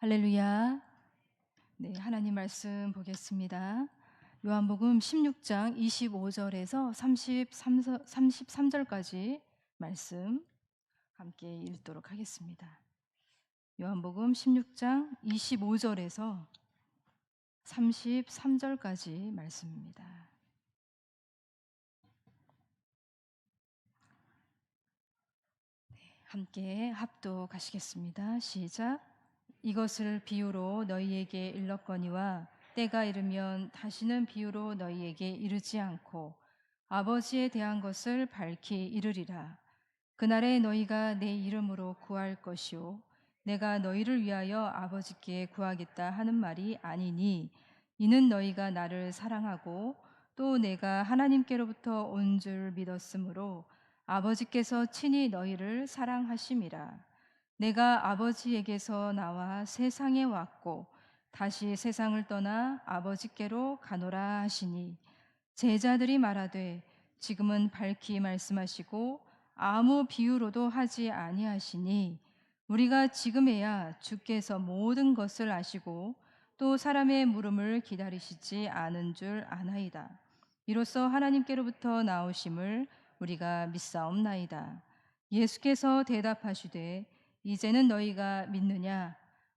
할렐루야. 네, 하나님 말씀 보겠습니다. 요한복음 16장 25절에서 33절까지 말씀 함께 읽도록 하겠습니다. 요한복음 16장 25절에서 33절까지 말씀입니다. 함께 합독하시겠습니다. 시작. 이것을 비유로 너희에게 일렀거니와 때가 이르면 다시는 비유로 너희에게 이르지 않고 아버지에 대한 것을 밝히 이르리라. 그날에 너희가 내 이름으로 구할 것이요 내가 너희를 위하여 아버지께 구하겠다 하는 말이 아니니 이는 너희가 나를 사랑하고 또 내가 하나님께로부터 온 줄 믿었으므로 아버지께서 친히 너희를 사랑하심이라. 내가 아버지에게서 나와 세상에 왔고 다시 세상을 떠나 아버지께로 가노라 하시니 제자들이 말하되 지금은 밝히 말씀하시고 아무 비유로도 하지 아니하시니 우리가 지금에야 주께서 모든 것을 아시고 또 사람의 물음을 기다리시지 않은 줄 아나이다. 이로써 하나님께로부터 나오심을 우리가 믿사옵나이다. 예수께서 대답하시되 이제는 너희가 믿느냐?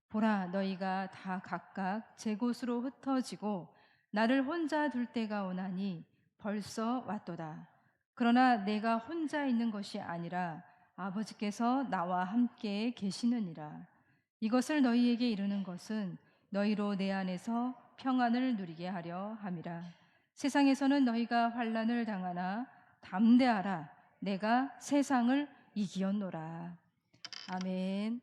보라, 너희가 다 각각 제 곳으로 흩어지고 나를 혼자 둘 때가 오나니 벌써 왔도다. 그러나 내가 혼자 있는 것이 아니라 아버지께서 나와 함께 계시느니라. 이것을 너희에게 이르는 것은 너희로 내 안에서 평안을 누리게 하려 함이라. 세상에서는 너희가 환난을 당하나 담대하라. 내가 세상을 이기었노라. 아멘.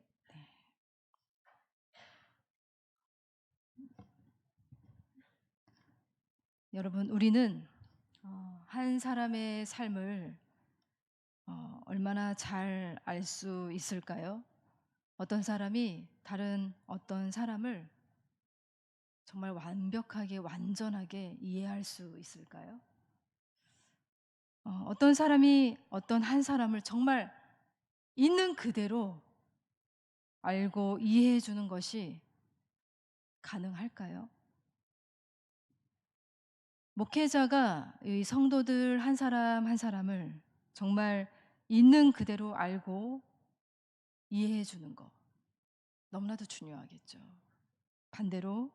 여러분, 우리는 한 사람의 삶을 얼마나 잘 알 수 있을까요? 어떤 사람이 다른 어떤 사람을 정말 완벽하게, 완전하게 이해할 수 있을까요? 어떤 사람이 어떤 한 사람을 정말 있는 그대로 알고 이해해 주는 것이 가능할까요? 목회자가 이 성도들 한 사람 한 사람을 정말 있는 그대로 알고 이해해 주는 것, 너무나도 중요하겠죠. 반대로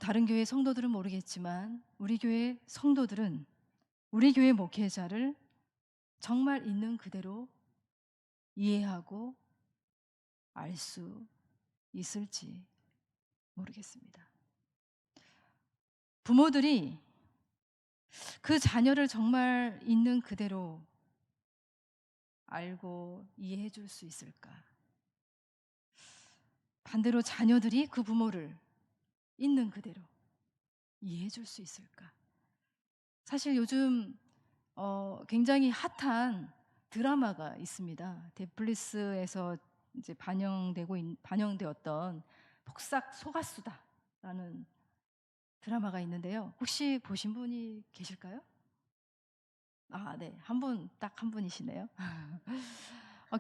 다른 교회 성도들은 모르겠지만 우리 교회 성도들은 우리 교회 목회자를 정말 있는 그대로 이해하고 알 수 있을지 모르겠습니다. 부모들이 그 자녀를 정말 있는 그대로 알고 이해해 줄 수 있을까? 반대로 자녀들이 그 부모를 있는 그대로 이해해 줄 수 있을까? 사실 요즘 굉장히 핫한 드라마가 있습니다. 넷플릭스에서 이제 반영되었던 폭삭 속았수다라는 드라마가 있는데요. 혹시 보신 분이 계실까요? 아, 네. 딱 한 분이시네요.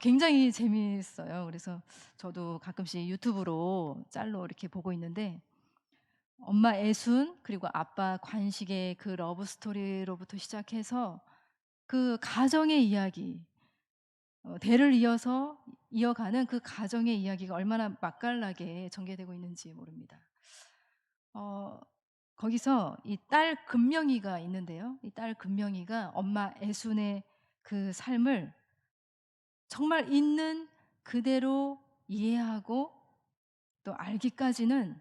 굉장히 재미있어요. 그래서 저도 가끔씩 유튜브로 짤로 이렇게 보고 있는데 엄마 애순 그리고 아빠 관식의 그 러브 스토리로부터 시작해서 그 가정의 이야기, 대를 이어가는 그 가정의 이야기가 얼마나 맛깔나게 전개되고 있는지 모릅니다. 어 거기서 이 딸 금명이가 있는데요. 이 딸 금명이가 엄마 애순의 그 삶을 정말 있는 그대로 이해하고 또 알기까지는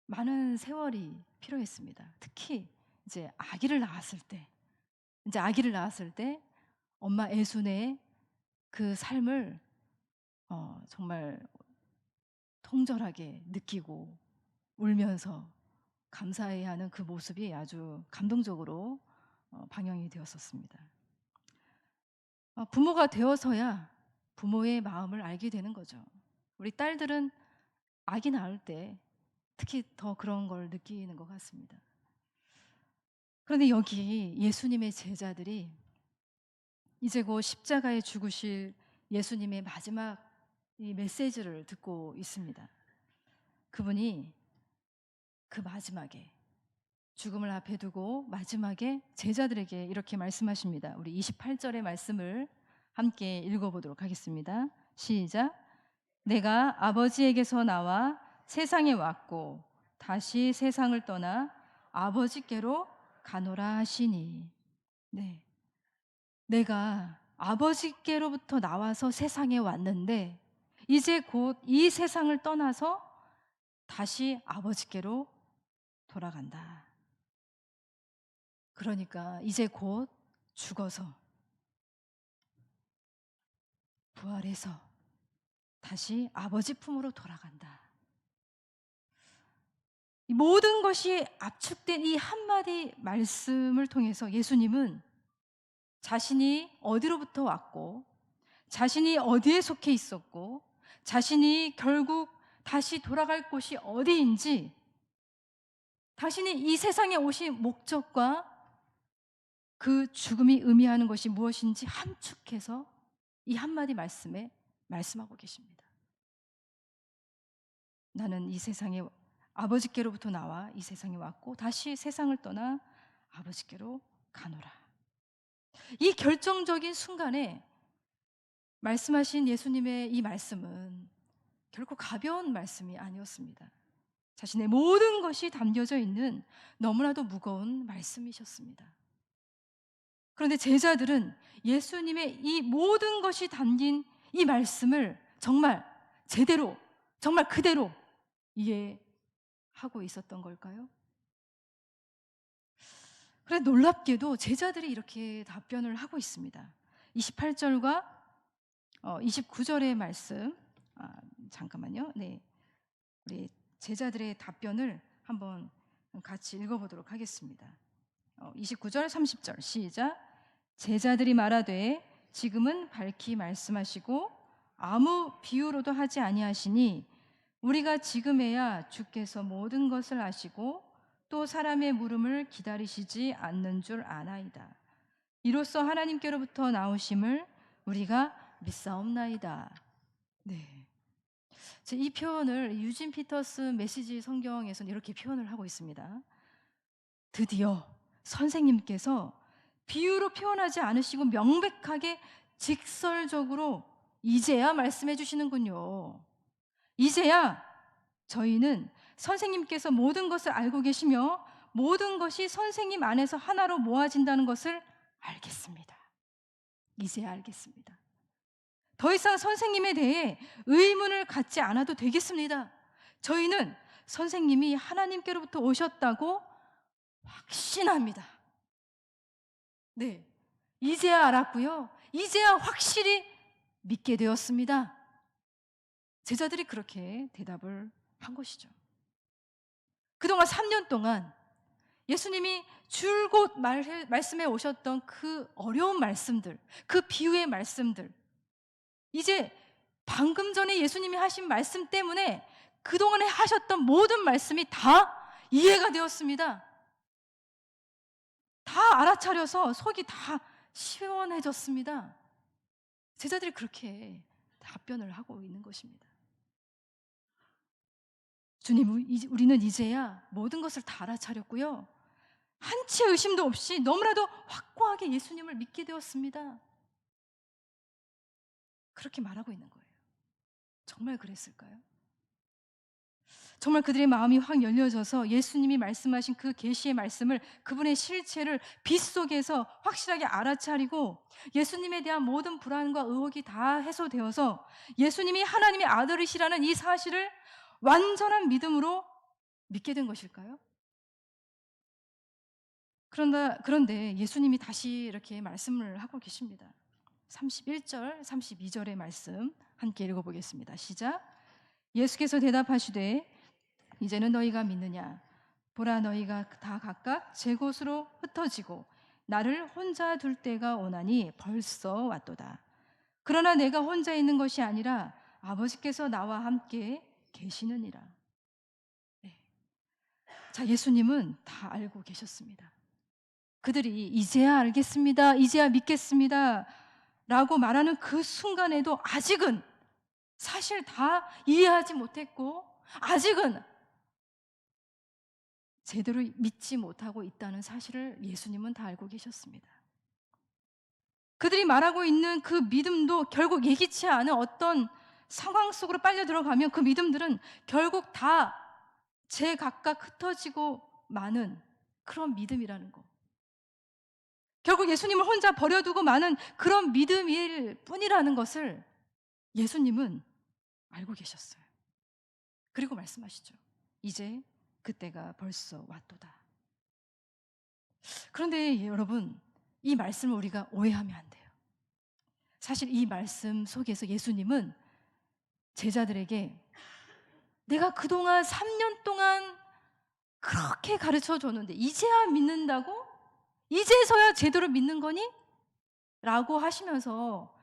많은 세월이 필요했습니다. 특히 이제 아기를 낳았을 때 엄마 애순의 그 삶을 정말 통절하게 느끼고 울면서 감사해야 하는 그 모습이 아주 감동적으로 방영이 되었었습니다. 부모가 되어서야 부모의 마음을 알게 되는 거죠. 우리 딸들은 아기 낳을 때 특히 더 그런 걸 느끼는 것 같습니다. 그런데 여기 예수님의 제자들이 이제 곧 십자가에 죽으실 예수님의 마지막 이 메시지를 듣고 있습니다. 그분이 그 마지막에 죽음을 앞에 두고 마지막에 제자들에게 이렇게 말씀하십니다. 우리 28절의 말씀을 함께 읽어보도록 하겠습니다. 시작. 내가 아버지에게서 나와 세상에 왔고 다시 세상을 떠나 아버지께로 가노라 하시니. 네, 내가 아버지께로부터 나와서 세상에 왔는데 이제 곧 이 세상을 떠나서 다시 아버지께로 돌아간다. 그러니까 이제 곧 죽어서 부활해서 다시 아버지 품으로 돌아간다. 이 모든 것이 압축된 이 한마디 말씀을 통해서 예수님은 자신이 어디로부터 왔고, 자신이 어디에 속해 있었고, 자신이 결국 다시 돌아갈 곳이 어디인지, 당신이 이 세상에 오신 목적과 그 죽음이 의미하는 것이 무엇인지 함축해서 이 한마디 말씀에 말씀하고 계십니다. 나는 이 세상에 아버지께로부터 나와 이 세상에 왔고 다시 세상을 떠나 아버지께로 가노라. 이 결정적인 순간에 말씀하신 예수님의 이 말씀은 결코 가벼운 말씀이 아니었습니다. 자신의 모든 것이 담겨져 있는 너무나도 무거운 말씀이셨습니다. 그런데 제자들은 예수님의 이 모든 것이 담긴 이 말씀을 정말 제대로, 정말 그대로 이해하고 있었던 걸까요? 그래 놀랍게도 제자들이 이렇게 답변을 하고 있습니다. 28절과 29절의 말씀, 잠깐만요. 네, 우리 제자들의 답변을 한번 같이 읽어보도록 하겠습니다. 29절, 30절 시작. 제자들이 말하되 지금은 밝히 말씀하시고 아무 비유로도 하지 아니하시니 우리가 지금에야 주께서 모든 것을 아시고 또 사람의 물음을 기다리시지 않는 줄 아나이다. 이로써 하나님께로부터 나오심을 우리가 믿사옵나이다. 네, 이 표현을 유진 피터스 메시지 성경에서는 이렇게 표현을 하고 있습니다. 드디어 선생님께서 비유로 표현하지 않으시고 명백하게 직설적으로 이제야 말씀해 주시는군요. 이제야 저희는 선생님께서 모든 것을 알고 계시며 모든 것이 선생님 안에서 하나로 모아진다는 것을 알겠습니다. 이제야 알겠습니다. 더 이상 선생님에 대해 의문을 갖지 않아도 되겠습니다. 저희는 선생님이 하나님께로부터 오셨다고 확신합니다. 네, 이제야 알았고요. 이제야 확실히 믿게 되었습니다. 제자들이 그렇게 대답을 한 것이죠. 그동안 3년 동안 예수님이 줄곧 말씀해 오셨던 그 어려운 말씀들, 그 비유의 말씀들, 이제 방금 전에 예수님이 하신 말씀 때문에 그동안에 하셨던 모든 말씀이 다 이해가 되었습니다. 다 알아차려서 속이 다 시원해졌습니다. 제자들이 그렇게 답변을 하고 있는 것입니다. 주님, 우리는 이제야 모든 것을 다 알아차렸고요. 한치의 의심도 없이 너무나도 확고하게 예수님을 믿게 되었습니다. 그렇게 말하고 있는 거예요. 정말 그랬을까요? 정말 그들의 마음이 확 열려져서 예수님이 말씀하신 그 계시의 말씀을, 그분의 실체를 빛 속에서 확실하게 알아차리고 예수님에 대한 모든 불안과 의혹이 다 해소되어서 예수님이 하나님의 아들이시라는 이 사실을 완전한 믿음으로 믿게 된 것일까요? 그런데 예수님이 다시 이렇게 말씀을 하고 계십니다. 31절, 32절의 말씀 함께 읽어보겠습니다. 시작. 예수께서 대답하시되 이제는 너희가 믿느냐? 보라, 너희가 다 각각 제 곳으로 흩어지고 나를 혼자 둘 때가 오나니 벌써 왔도다. 그러나 내가 혼자 있는 것이 아니라 아버지께서 나와 함께 계시느니라. 네. 자, 예수님은 다 알고 계셨습니다. 그들이 이제야 알겠습니다, 이제야 믿겠습니다 라고 말하는 그 순간에도 아직은 사실 다 이해하지 못했고 아직은 제대로 믿지 못하고 있다는 사실을 예수님은 다 알고 계셨습니다. 그들이 말하고 있는 그 믿음도 결국 예기치 않은 어떤 상황 속으로 빨려 들어가면 그 믿음들은 결국 다 제각각 흩어지고 마는 그런 믿음이라는 거. 결국 예수님을 혼자 버려두고 마는 그런 믿음일 뿐이라는 것을 예수님은 알고 계셨어요. 그리고 말씀하시죠. 이제 그때가 벌써 왔도다. 그런데 여러분, 이 말씀을 우리가 오해하면 안 돼요. 사실 이 말씀 속에서 예수님은 제자들에게 내가 그동안 3년 동안 그렇게 가르쳐 줬는데 이제야 믿는다고? 이제서야 제대로 믿는 거니? 라고 하시면서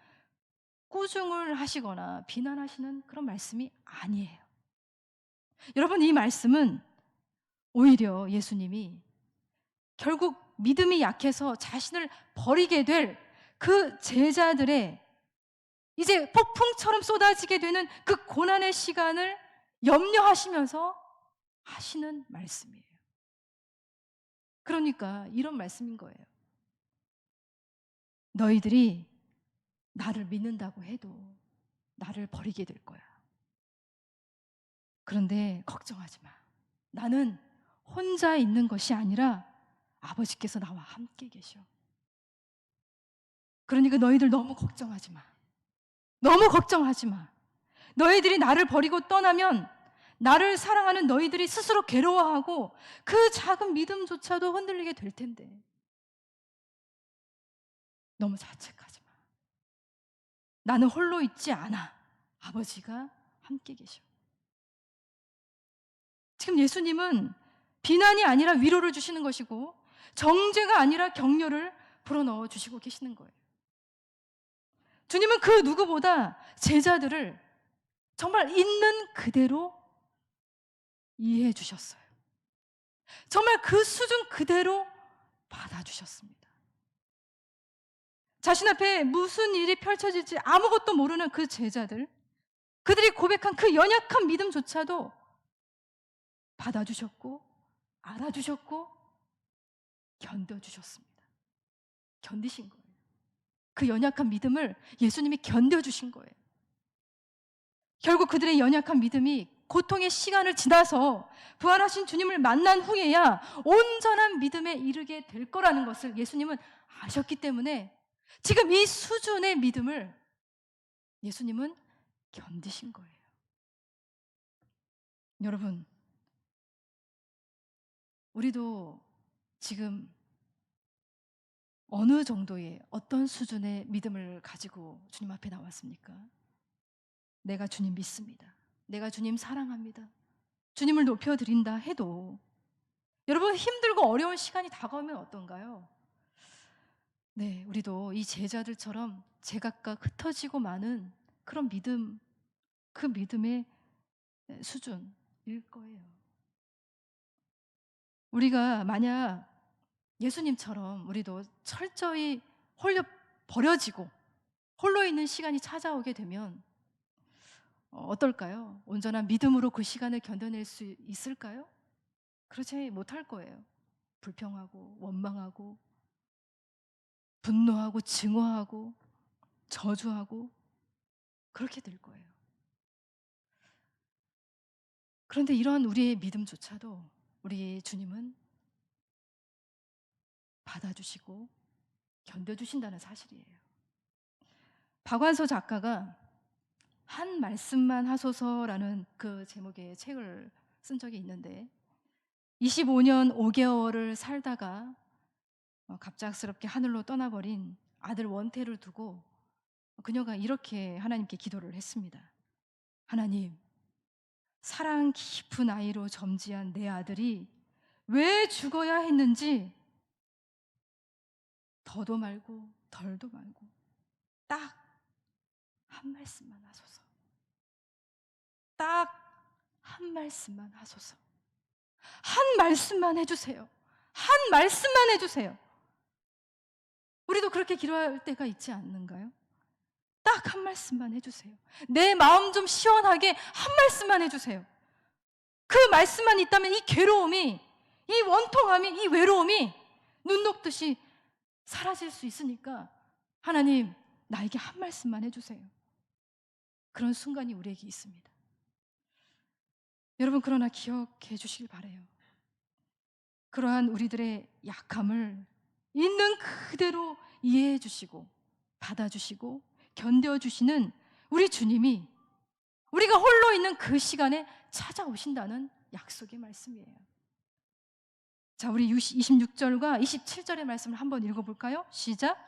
꾸중을 하시거나 비난하시는 그런 말씀이 아니에요. 여러분, 이 말씀은 오히려 예수님이 결국 믿음이 약해서 자신을 버리게 될 그 제자들의 이제 폭풍처럼 쏟아지게 되는 그 고난의 시간을 염려하시면서 하시는 말씀이에요. 그러니까 이런 말씀인 거예요. 너희들이 나를 믿는다고 해도 나를 버리게 될 거야. 그런데 걱정하지 마. 나는 혼자 있는 것이 아니라 아버지께서 나와 함께 계셔. 그러니까 너희들 너무 걱정하지 마. 너무 걱정하지 마. 너희들이 나를 버리고 떠나면 나를 사랑하는 너희들이 스스로 괴로워하고 그 작은 믿음조차도 흔들리게 될 텐데 너무 자책하지 마. 나는 홀로 있지 않아. 아버지가 함께 계셔. 지금 예수님은 비난이 아니라 위로를 주시는 것이고 정죄가 아니라 격려를 불어넣어 주시고 계시는 거예요. 주님은 그 누구보다 제자들을 정말 있는 그대로 이해해 주셨어요. 정말 그 수준 그대로 받아주셨습니다. 자신 앞에 무슨 일이 펼쳐질지 아무것도 모르는 그 제자들, 그들이 고백한 그 연약한 믿음조차도 받아주셨고 알아주셨고 견뎌주셨습니다. 견디신 거예요. 그 연약한 믿음을 예수님이 견뎌주신 거예요. 결국 그들의 연약한 믿음이 고통의 시간을 지나서 부활하신 주님을 만난 후에야 온전한 믿음에 이르게 될 거라는 것을 예수님은 아셨기 때문에 지금 이 수준의 믿음을 예수님은 견디신 거예요. 여러분, 우리도 지금 어느 정도의 어떤 수준의 믿음을 가지고 주님 앞에 나왔습니까? 내가 주님 믿습니다. 내가 주님 사랑합니다. 주님을 높여드린다 해도 여러분 힘들고 어려운 시간이 다가오면 어떤가요? 네, 우리도 이 제자들처럼 제각각 흩어지고 마는 그런 믿음, 그 믿음의 수준일 거예요. 우리가 만약 예수님처럼 우리도 철저히 홀려 버려지고 홀로 있는 시간이 찾아오게 되면 어떨까요? 온전한 믿음으로 그 시간을 견뎌낼 수 있을까요? 그렇지 못할 거예요. 불평하고 원망하고 분노하고 증오하고 저주하고 그렇게 될 거예요. 그런데 이러한 우리의 믿음조차도 우리 주님은 받아주시고 견뎌주신다는 사실이에요. 박완서 작가가 한 말씀만 하소서라는 그 제목의 책을 쓴 적이 있는데 25년 5개월을 살다가 갑작스럽게 하늘로 떠나버린 아들 원태를 두고 그녀가 이렇게 하나님께 기도를 했습니다. 하나님, 사랑 깊은 아이로 점지한 내 아들이 왜 죽어야 했는지 더도 말고 덜도 말고 딱 한 말씀만 하소서. 딱 한 말씀만 하소서. 한 말씀만 해주세요. 한 말씀만 해주세요. 우리도 그렇게 기도할 때가 있지 않는가요? 딱 한 말씀만 해주세요. 내 마음 좀 시원하게 한 말씀만 해주세요. 그 말씀만 있다면 이 괴로움이, 이 원통함이, 이 외로움이 눈 녹듯이 사라질 수 있으니까 하나님, 나에게 한 말씀만 해주세요. 그런 순간이 우리에게 있습니다. 여러분, 그러나 기억해 주시길 바라요. 그러한 우리들의 약함을 있는 그대로 이해해 주시고 받아주시고 견뎌주시는 우리 주님이 우리가 홀로 있는 그 시간에 찾아오신다는 약속의 말씀이에요. 자, 우리 26절과 27절의 말씀을 한번 읽어볼까요? 시작.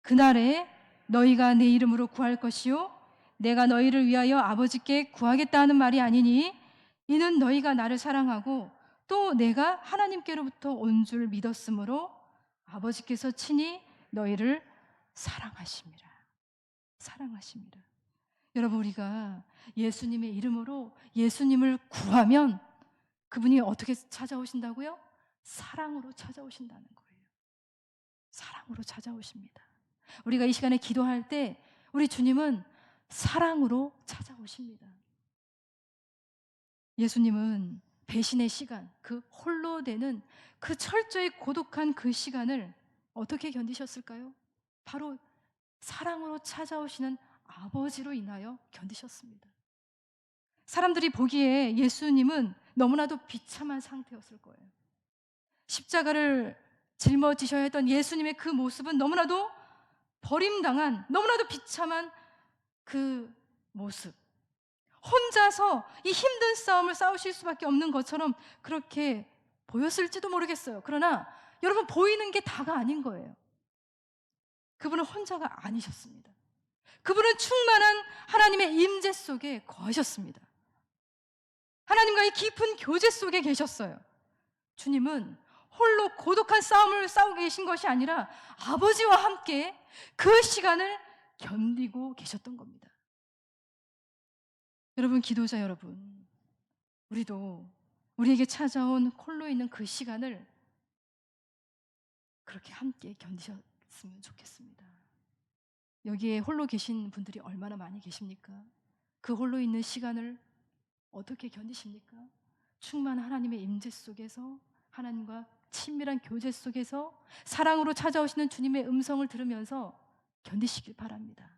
그날에 너희가 내 이름으로 구할 것이요 내가 너희를 위하여 아버지께 구하겠다 하는 말이 아니니 이는 너희가 나를 사랑하고 또 내가 하나님께로부터 온 줄 믿었으므로 아버지께서 친히 너희를 사랑하심이라. 사랑하심이라. 여러분, 우리가 예수님의 이름으로 예수님을 구하면 그분이 어떻게 찾아오신다고요? 사랑으로 찾아오신다는 거예요. 사랑으로 찾아오십니다. 우리가 이 시간에 기도할 때 우리 주님은 사랑으로 찾아오십니다. 예수님은 배신의 시간, 그 홀로 되는 그 철저히 고독한 그 시간을 어떻게 견디셨을까요? 바로 사랑으로 찾아오시는 아버지로 인하여 견디셨습니다. 사람들이 보기에 예수님은 너무나도 비참한 상태였을 거예요. 십자가를 짊어지셔야 했던 예수님의 그 모습은 너무나도 버림당한, 너무나도 비참한 그 모습. 혼자서 이 힘든 싸움을 싸우실 수밖에 없는 것처럼 그렇게 보였을지도 모르겠어요. 그러나 여러분, 보이는 게 다가 아닌 거예요. 그분은 혼자가 아니셨습니다. 그분은 충만한 하나님의 임재 속에 거하셨습니다. 하나님과의 깊은 교제 속에 계셨어요. 주님은 홀로 고독한 싸움을 싸우고 계신 것이 아니라 아버지와 함께 그 시간을 견디고 계셨던 겁니다. 여러분, 기도자 여러분, 우리도 우리에게 찾아온 홀로 있는 그 시간을 그렇게 함께 견디셨으면 좋겠습니다. 여기에 홀로 계신 분들이 얼마나 많이 계십니까? 그 홀로 있는 시간을 어떻게 견디십니까? 충만한 하나님의 임재 속에서, 하나님과 친밀한 교제 속에서 사랑으로 찾아오시는 주님의 음성을 들으면서 견디시길 바랍니다.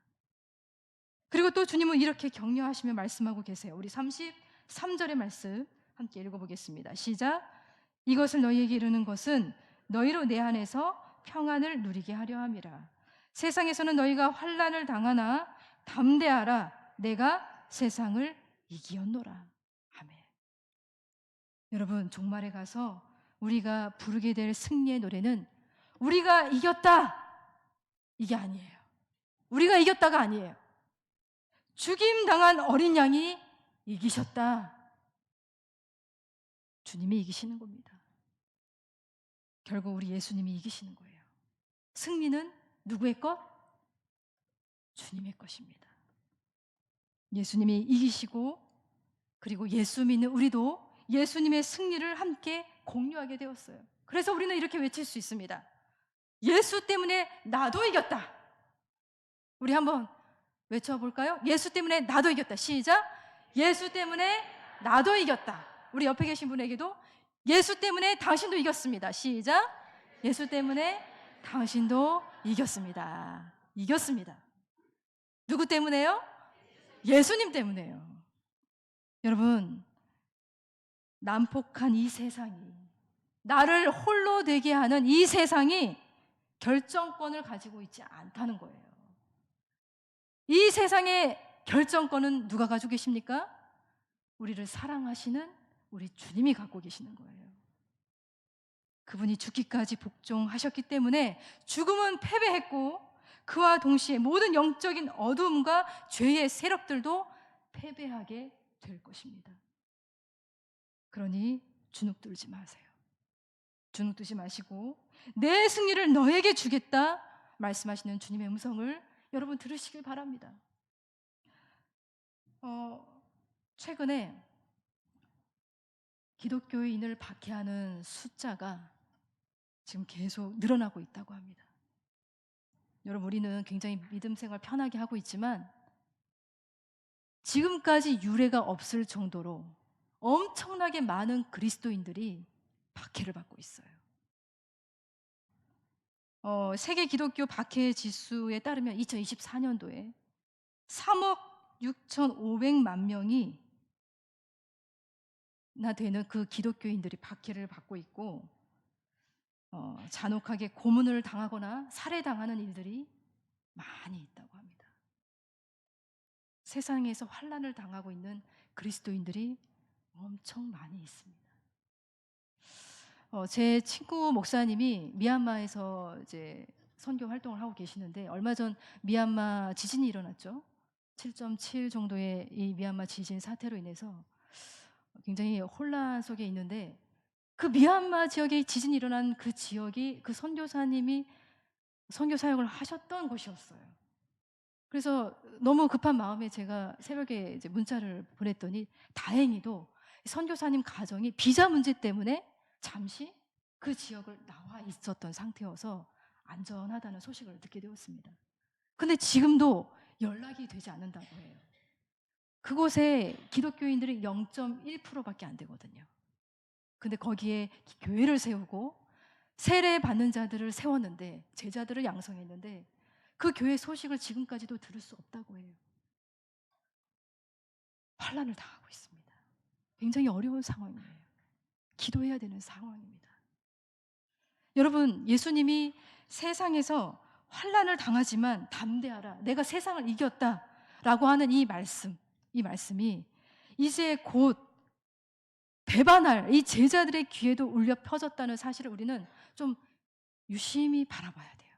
그리고 또 주님은 이렇게 격려하시며 말씀하고 계세요. 우리 33절의 말씀 함께 읽어보겠습니다. 시작. 이것을 너희에게 이르는 것은 너희로 내 안에서 평안을 누리게 하려 함이라. 세상에서는 너희가 환난을 당하나 담대하라. 내가 세상을 이기었노라. 아멘. 여러분, 종말에 가서 우리가 부르게 될 승리의 노래는 우리가 이겼다, 이게 아니에요. 우리가 이겼다가 아니에요. 죽임당한 어린 양이 이기셨다. 주님이 이기시는 겁니다. 결국 우리 예수님이 이기시는 거예요. 승리는 누구의 것? 주님의 것입니다. 예수님이 이기시고, 그리고 예수 믿는 우리도 예수님의 승리를 함께 공유하게 되었어요. 그래서 우리는 이렇게 외칠 수 있습니다. 예수 때문에 나도 이겼다. 우리 한번 외쳐볼까요? 예수 때문에 나도 이겼다. 시작. 예수 때문에 나도 이겼다. 우리 옆에 계신 분에게도 예수 때문에 당신도 이겼습니다. 시작. 예수 때문에 당신도 이겼습니다. 이겼습니다. 누구 때문에요? 예수님 때문에요. 여러분, 난폭한 이 세상이, 나를 홀로 되게 하는 이 세상이 결정권을 가지고 있지 않다는 거예요. 이 세상의 결정권은 누가 가지고 계십니까? 우리를 사랑하시는 우리 주님이 갖고 계시는 거예요. 그분이 죽기까지 복종하셨기 때문에 죽음은 패배했고, 그와 동시에 모든 영적인 어둠과 죄의 세력들도 패배하게 될 것입니다. 그러니 주눅들지 마세요. 주눅들지 마시고 내 승리를 너에게 주겠다 말씀하시는 주님의 음성을 여러분 들으시길 바랍니다. 최근에 기독교인을 박해하는 숫자가 지금 계속 늘어나고 있다고 합니다. 여러분, 우리는 굉장히 믿음 생활 편하게 하고 있지만 지금까지 유례가 없을 정도로 엄청나게 많은 그리스도인들이 박해를 받고 있어요. 세계 기독교 박해 지수에 따르면 2024년도에 3억 6,500만 명이 나 되는 그 기독교인들이 박해를 받고 있고, 잔혹하게 고문을 당하거나 살해당하는 일들이 많이 있다고 합니다. 세상에서 환난을 당하고 있는 그리스도인들이 엄청 많이 있습니다. 제 친구 목사님이 미얀마에서 이제 선교 활동을 하고 계시는데, 얼마 전 미얀마 지진이 일어났죠. 7.7 정도의 이 미얀마 지진 사태로 인해서 굉장히 혼란 속에 있는데, 그 미얀마 지역에 지진이 일어난 그 지역이 그 선교사님이 선교 사역을 하셨던 곳이었어요. 그래서 너무 급한 마음에 제가 새벽에 이제 문자를 보냈더니, 다행히도 선교사님 가정이 비자 문제 때문에 잠시 그 지역을 나와 있었던 상태여서 안전하다는 소식을 듣게 되었습니다. 근데 지금도 연락이 되지 않는다고 해요. 그곳에 기독교인들이 0.1%밖에 안 되거든요. 근데 거기에 교회를 세우고 세례 받는 자들을 세웠는데, 제자들을 양성했는데, 그 교회 소식을 지금까지도 들을 수 없다고 해요. 환난을 당하고 있습니다. 굉장히 어려운 상황이에요. 기도해야 되는 상황입니다. 여러분, 예수님이 세상에서 환난을 당하지만 담대하라, 내가 세상을 이겼다라고 하는 이 말씀이 이제 곧 배반할 이 제자들의 귀에도 울려 퍼졌다는 사실을 우리는 좀 유심히 바라봐야 돼요.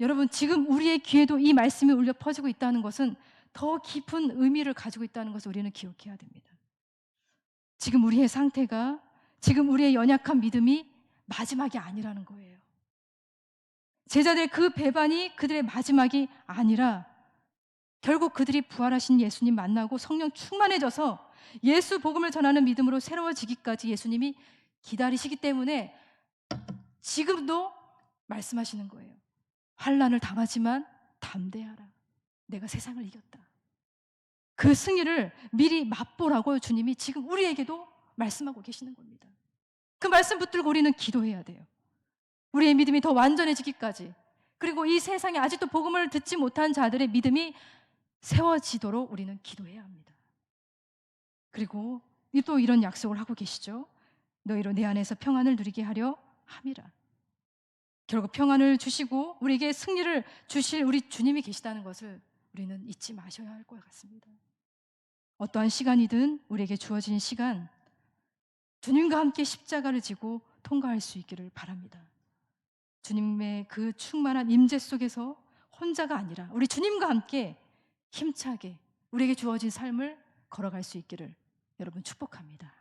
여러분, 지금 우리의 귀에도 이 말씀이 울려 퍼지고 있다는 것은 더 깊은 의미를 가지고 있다는 것을 우리는 기억해야 됩니다. 지금 우리의 상태가, 지금 우리의 연약한 믿음이 마지막이 아니라는 거예요. 제자들의 그 배반이 그들의 마지막이 아니라, 결국 그들이 부활하신 예수님 만나고 성령 충만해져서 예수 복음을 전하는 믿음으로 새로워지기까지 예수님이 기다리시기 때문에 지금도 말씀하시는 거예요. 환난을 당하지만 담대하라, 내가 세상을 이겼다. 그 승리를 미리 맛보라고 주님이 지금 우리에게도 말씀하고 계시는 겁니다. 그 말씀 붙들고 우리는 기도해야 돼요. 우리의 믿음이 더 완전해지기까지, 그리고 이 세상에 아직도 복음을 듣지 못한 자들의 믿음이 세워지도록 우리는 기도해야 합니다. 그리고 또 이런 약속을 하고 계시죠. 너희로 내 안에서 평안을 누리게 하려 함이라. 결국 평안을 주시고 우리에게 승리를 주실 우리 주님이 계시다는 것을 우리는 잊지 마셔야 할 것 같습니다. 어떠한 시간이든 우리에게 주어진 시간, 주님과 함께 십자가를 지고 통과할 수 있기를 바랍니다. 주님의 그 충만한 임재 속에서 혼자가 아니라 우리 주님과 함께 힘차게 우리에게 주어진 삶을 걸어갈 수 있기를 여러분 축복합니다.